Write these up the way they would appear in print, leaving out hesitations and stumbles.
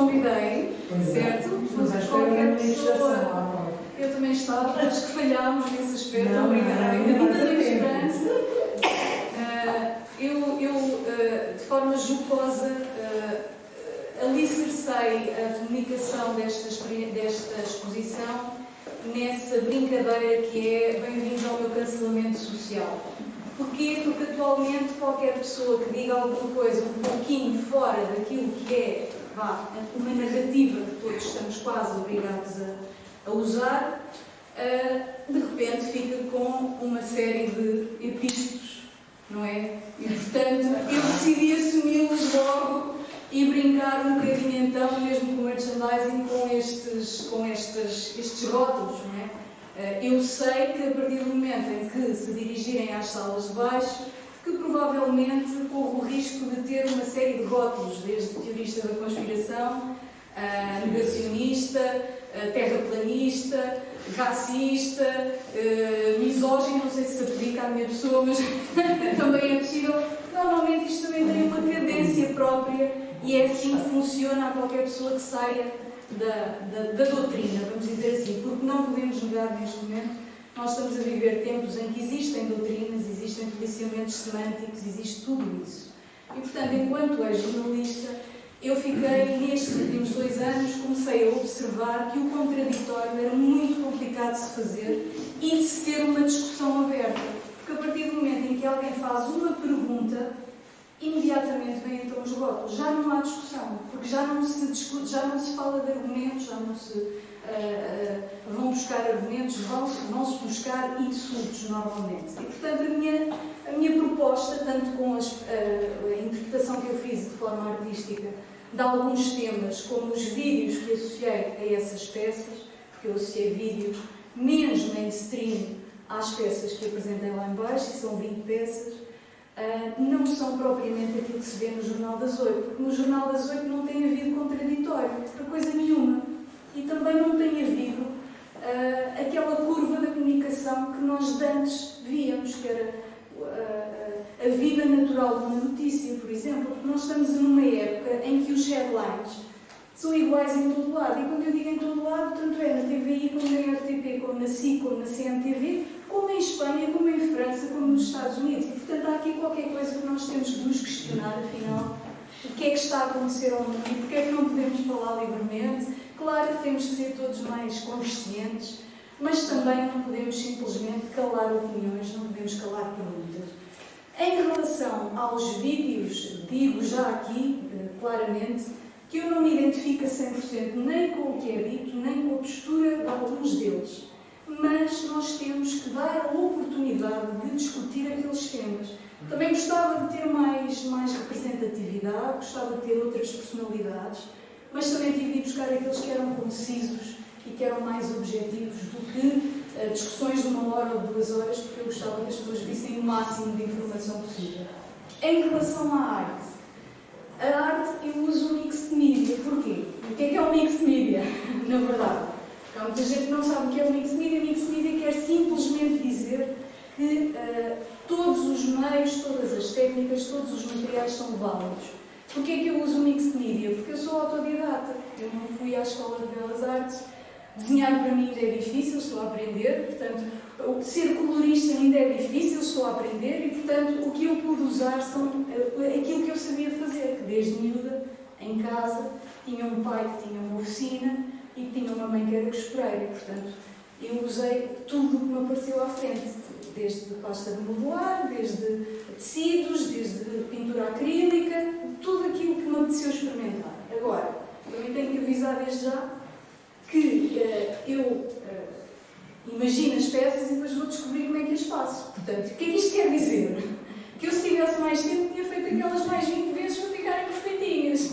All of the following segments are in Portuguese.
convidei, certo? Qualquer pessoa. Eu também estava, acho que falhámos nesse aspecto. Obrigada. Ainda tenho esperança. Eu, de forma jocosa, alicercei a comunicação desta exposição nessa brincadeira que é bem-vindos ao meu cancelamento social. Porquê? Porque atualmente qualquer pessoa que diga alguma coisa um pouquinho fora daquilo que é uma narrativa que todos estamos quase obrigados a usar, de repente fica com uma série de epístolos, não é? E portanto eu decidi assumi-los logo e brincar um bocadinho então, mesmo com o merchandising, com estes rótulos, não é? Eu sei que a partir do momento em que se dirigirem às salas de baixo, que provavelmente corro o risco de ter uma série de rótulos, desde teorista da conspiração, negacionista, terraplanista, racista, misógino, não sei se aplica à minha pessoa, mas também é possível. Normalmente isto também tem uma cadência própria e é assim que funciona a qualquer pessoa que saia da doutrina, vamos dizer assim, porque não podemos negar neste momento. Nós estamos a viver tempos em que existem doutrinas, existem policiamentos semânticos, existe tudo isso. E, portanto, enquanto jornalista, eu fiquei, nestes últimos 2 anos, comecei a observar que o contraditório era muito complicado de se fazer e de se ter uma discussão aberta. Porque a partir do momento em que alguém faz uma pergunta, imediatamente vêm então os rótulos. Já não há discussão, porque já não se discute, já não se fala de argumentos, já não se vão buscar argumentos, vão-se buscar insultos normalmente. E, portanto, a minha proposta, tanto com a interpretação que eu fiz de forma artística de alguns temas, como os vídeos que associei a essas peças, porque eu associei vídeos menos mainstream às peças que apresentei lá em baixo, e são 20 peças, não são propriamente aquilo que se vê no Jornal das 8, porque no Jornal das 8 não tem havido contraditório, para coisa nenhuma. E também não tem havido aquela curva da comunicação que nós de antes víamos, que era a vida natural de uma notícia, por exemplo, porque nós estamos numa época em que os headlines são iguais em todo lado. E quando eu digo em todo lado, tanto é na TVI, como na RTP, como na SIC, como na CMTV, como em Espanha, como em França, como nos Estados Unidos. E, portanto, há aqui qualquer coisa que nós temos que nos questionar, afinal, o que é que está a acontecer ao mundo e porque é que não podemos falar livremente. Claro que temos que ser todos mais conscientes, mas também não podemos simplesmente calar opiniões, não podemos calar perguntas. Em relação aos vídeos, digo já aqui, claramente, que eu não me identifico a 100% nem com o que é dito, nem com a postura de alguns deles. Mas nós temos que dar a oportunidade de discutir aqueles temas. Também gostava de ter mais representatividade, gostava de ter outras personalidades, mas também tive de buscar aqueles que eram concisos e que eram mais objetivos do que discussões de 1 hora ou 2 horas, porque eu gostava que as pessoas vissem o máximo de informação possível. Em relação à arte eu uso o mixed media. Porquê? O que é o mixed media? Na verdade, há muita gente que não sabe o que é o mixed media. O mixed media quer simplesmente dizer que todos os meios, todas as técnicas, todos os materiais são válidos. Porquê é que eu uso o mixed media? Porque eu sou autodidata. Eu não fui à Escola de Belas Artes. Desenhar para mim ainda é difícil, estou a aprender. Portanto, ser colorista ainda é difícil, estou a aprender. E, portanto, o que eu pude usar são aquilo que eu sabia fazer. Que desde miúda, em casa, tinha um pai que tinha uma oficina e que tinha uma mãe que era costureira. Portanto, eu usei tudo o que me apareceu à frente. Desde pasta de modelar, desde tecidos, desde pintura acrílica, tudo aquilo que me apeteceu experimentar. Agora, também tenho que avisar desde já que eu imagino as peças e depois vou descobrir como é que as faço. Portanto, o que é que isto quer dizer? Que eu, se tivesse mais tempo, tinha feito aquelas mais 20 vezes para ficarem perfeitinhas.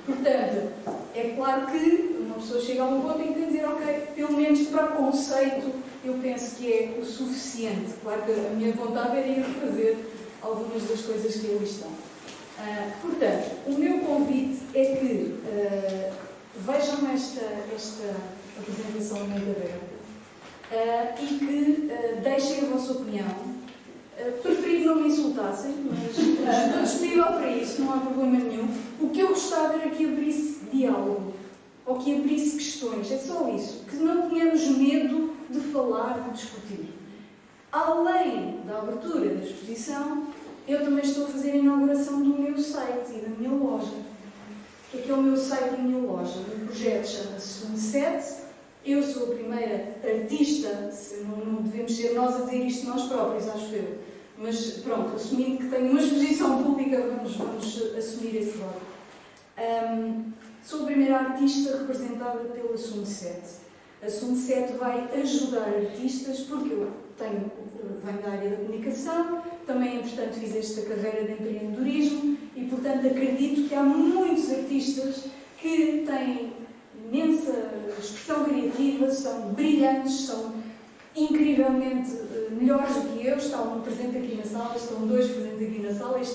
Portanto, é claro que uma pessoa chega a um ponto em que tem de dizer, ok, pelo menos para conceito, eu penso que é o suficiente. Claro que a minha vontade era ir fazer algumas das coisas que ali estão. Portanto, o meu convite é que vejam esta apresentação muito aberta e que deixem a vossa opinião. Preferido não me insultassem, mas estou disponível para isso, não há problema nenhum. O que eu gostava era que abrisse diálogo, ou que abrisse questões, é só isso, que não tenhamos medo de falar, de discutir. Além da abertura da exposição, eu também estou a fazer a inauguração do meu site e da minha loja. O que é o meu site e a minha loja? O projeto chama-se Sunset. Eu sou a primeira artista, não devemos ser nós a dizer isto nós próprios, acho eu. Mas pronto, assumindo que tenho uma exposição pública, vamos assumir esse rol. Sou a primeira artista representada pela Sunset. A Sunset vai ajudar artistas, porque eu venho da área da comunicação, também, entretanto, fiz esta carreira de empreendedorismo e, portanto, acredito que há muitos artistas que têm imensa expressão criativa, são brilhantes, são incrivelmente melhores do que eu. Está um presente aqui na sala, estão dois presentes aqui na sala, de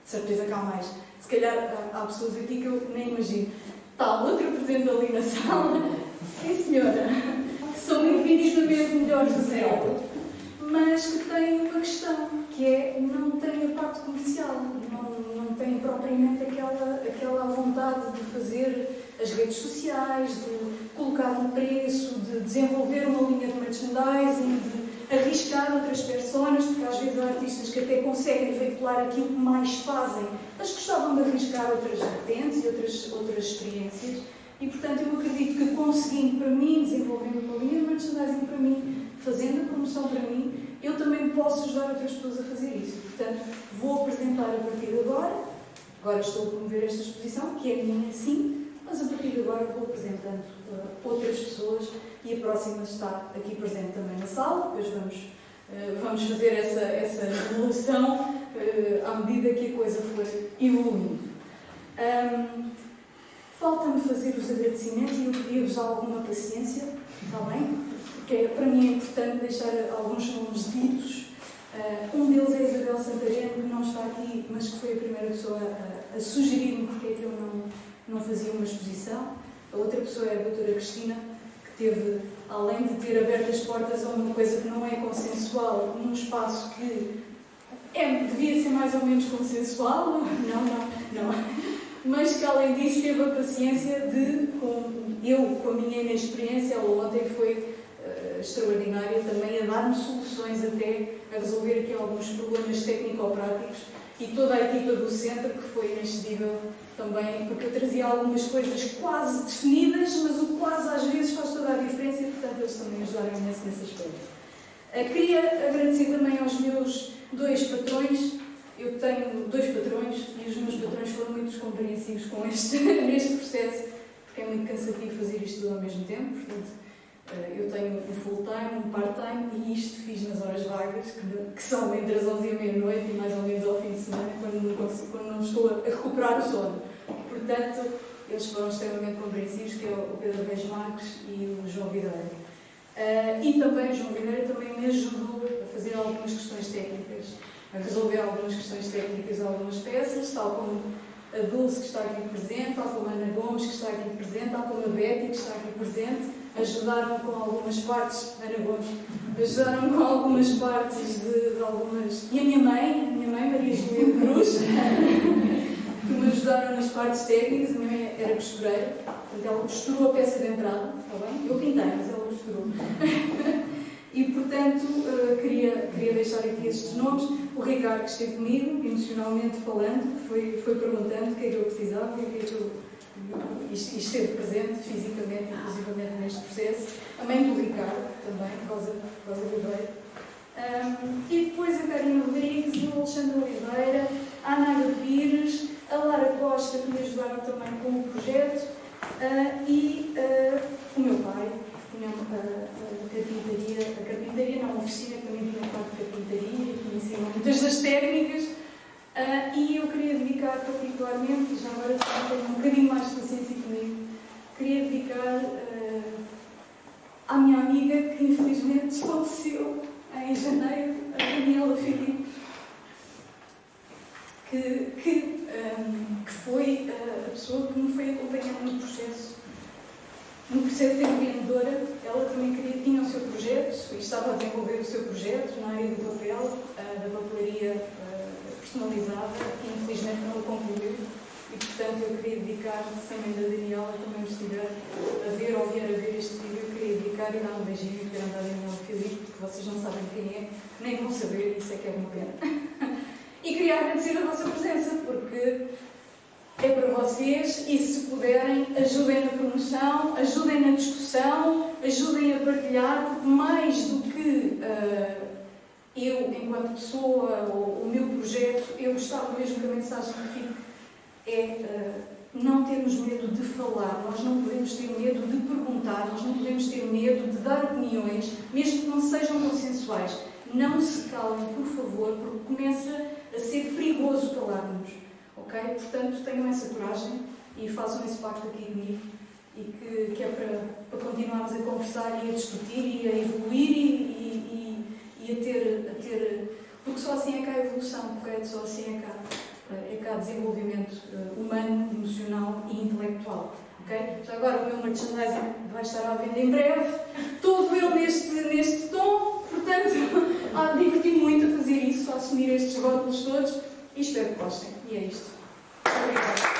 certeza que há mais. Se calhar há pessoas aqui que eu nem imagino. Está outro presente ali na sala, sim senhora, que são infinitamente melhores do que eu, mas que têm uma questão, que é não têm a parte comercial, não têm propriamente aquela vontade de fazer as redes sociais, de colocar um preço, de desenvolver uma linha de merchandising, de arriscar outras personas, porque às vezes há artistas que até conseguem veicular aquilo que mais fazem, mas gostavam de arriscar outras vertentes e outras experiências. E, portanto, eu acredito que conseguindo para mim, desenvolvendo uma linha de merchandising para mim, fazendo a promoção para mim, eu também posso ajudar outras pessoas a fazer isso. Portanto, vou apresentar a partir de agora estou a promover esta exposição, que é minha sim, mas a partir de agora vou apresentando outras pessoas e a próxima está aqui presente também na sala. Depois vamos fazer essa evolução à medida que a coisa for evoluindo. Falta-me fazer os agradecimentos e eu pedia-vos alguma paciência, está bem? Porque para mim é importante deixar alguns nomes ditos. Um deles é a Isabel Santareno, que não está aqui, mas que foi a primeira pessoa a sugerir-me porque é que eu não fazia uma exposição. A outra pessoa é a doutora Cristina, que teve, além de ter aberto as portas a uma coisa que não é consensual, num espaço que devia ser mais ou menos consensual, não. Mas que, além disso, teve a paciência de, com a minha inexperiência, ela ontem foi extraordinária também, a dar-me soluções até a resolver aqui alguns problemas técnico-práticos, e toda a equipa do centro, que foi inexcedível também, porque eu trazia algumas coisas quase definidas, mas o quase às vezes faz toda a diferença e, portanto, eles também ajudaram imenso nesse aspecto. Queria agradecer também aos meus dois patrões. Eu tenho dois patrões e os meus patrões foram muito compreensivos com neste processo, porque é muito cansativo fazer isto tudo ao mesmo tempo. Portanto, eu tenho um full-time, um part-time e isto fiz nas horas vagas, que são entre as 11h e a meia-noite e mais ou menos ao fim de semana, quando não estou a recuperar o sono. Portanto, eles foram extremamente compreensivos, que é o Pedro Reis Marques e o João Videira. E também o João Videira também me ajudou a fazer algumas questões técnicas, a resolver algumas questões técnicas de algumas peças, tal como a Dulce, que está aqui presente, tal como a Ana Gomes, que está aqui presente, tal como a Betty, que está aqui presente. Ajudaram com algumas partes, Ana Gomes, ajudaram com algumas partes de algumas... E a minha mãe, Maria Juliana Cruz, que me ajudaram nas partes técnicas. A minha mãe era costureira, portanto ela costurou a peça de entrada, está bem? Eu pintei, mas ela costurou. E, portanto, queria deixar aqui estes nomes. O Ricardo, que esteve comigo, emocionalmente falando, foi perguntando o que é que eu precisava, e esteve presente fisicamente, inclusivamente neste processo. A mãe do Ricardo, também, Rosa Ribeiro. E depois a Karina Rodrigues, o Alexandre Oliveira, a Ana Pires, a Lara Costa, que me ajudaram também com o projeto, e o meu pai, que tinha a carpintaria, não a oficina, que também tinha parte de carpintaria, que me ensinou muitas das técnicas. E eu queria dedicar particularmente, e já agora tenho um bocadinho mais de paciência comigo, queria dedicar à minha amiga que infelizmente faleceu em janeiro, a Daniela Filipe, que foi a pessoa que me foi acompanhando no processo de empreendedora. Ela também tinha o seu projeto e estava a desenvolver o seu projeto na área do papel, da papelaria personalizada, e infelizmente não o concluiu, e portanto eu queria dedicar, sem ainda e dar um beijinho e poder andar em ao Filipe, porque vocês não sabem quem é, nem vão saber, isso é que é uma pena. E queria agradecer a vossa presença, porque é para vocês e se puderem, ajudem na promoção, ajudem na discussão, ajudem a partilhar, porque mais do que eu, enquanto pessoa, ou o meu projeto, eu gostava mesmo que a mensagem que fique é não termos medo de falar, nós não podemos ter medo de perguntar, nós não podemos ter medo de dar opiniões, mesmo que não sejam consensuais. Não se calem, por favor, porque começa a ser perigoso calarmos. Ok? Portanto, tenham essa coragem e façam esse pacto aqui comigo e que é para continuarmos a conversar e a discutir e a evoluir e a ter... Porque só assim é que há evolução, correto? Só assim é que há desenvolvimento humano, emocional e intelectual. Okay? Já agora o meu merchandising vai estar à venda em breve, todo ele neste tom, portanto, diverti-me muito a fazer isso, a assumir estes rótulos todos e espero que gostem. E é isto. Obrigada.